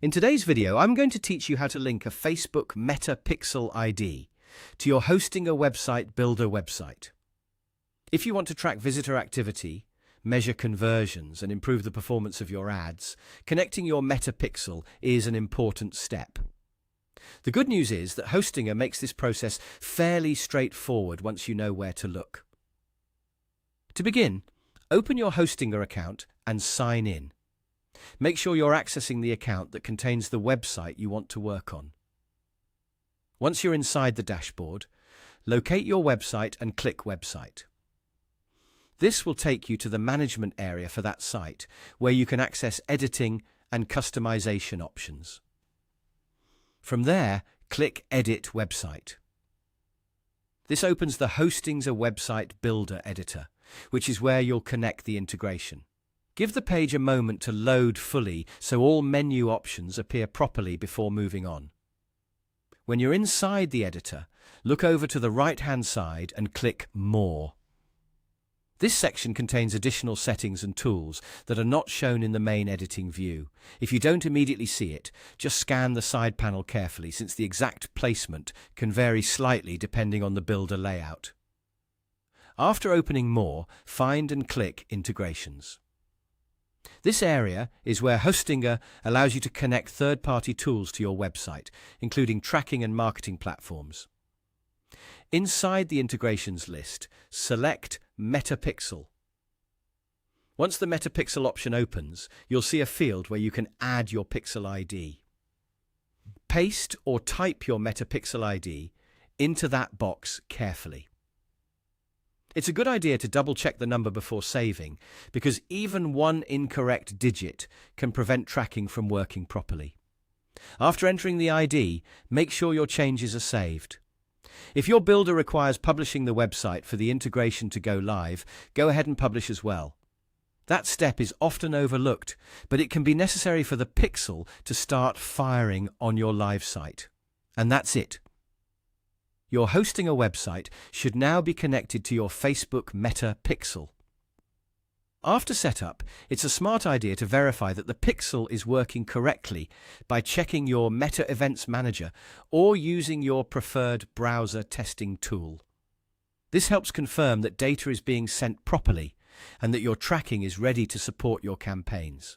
In today's video, I'm going to teach you how to link a Facebook Meta Pixel ID to your Hostinger website builder website. If you want to track visitor activity, measure conversions, and improve the performance of your ads, connecting your Meta Pixel is an important step. The good news is that Hostinger makes this process fairly straightforward once you know where to look. To begin, open your Hostinger account and sign in. Make sure you're accessing the account that contains the website you want to work on. Once you're inside the dashboard, locate your website and click Website. This will take you to the management area for that site, where you can access editing and customization options. From there, click Edit Website. This opens the Hostinger Website Builder editor, which is where you'll connect the integration. Give the page a moment to load fully so all menu options appear properly before moving on. When you're inside the editor, look over to the right-hand side and click More. This section contains additional settings and tools that are not shown in the main editing view. If you don't immediately see it, just scan the side panel carefully, since the exact placement can vary slightly depending on the builder layout. After opening More, find and click Integrations. This area is where Hostinger allows you to connect third-party tools to your website, including tracking and marketing platforms. Inside the integrations list, select Meta Pixel. Once the Meta Pixel option opens, you'll see a field where you can add your Pixel ID. Paste or type your Meta Pixel ID into that box carefully. It's a good idea to double-check the number before saving, because even one incorrect digit can prevent tracking from working properly. After entering the ID, make sure your changes are saved. If your builder requires publishing the website for the integration to go live, go ahead and publish as well. That step is often overlooked, but it can be necessary for the pixel to start firing on your live site. And that's it. Your Hostinger website should now be connected to your Facebook Meta Pixel. After setup, it's a smart idea to verify that the pixel is working correctly by checking your Meta Events Manager or using your preferred browser testing tool. This helps confirm that data is being sent properly and that your tracking is ready to support your campaigns.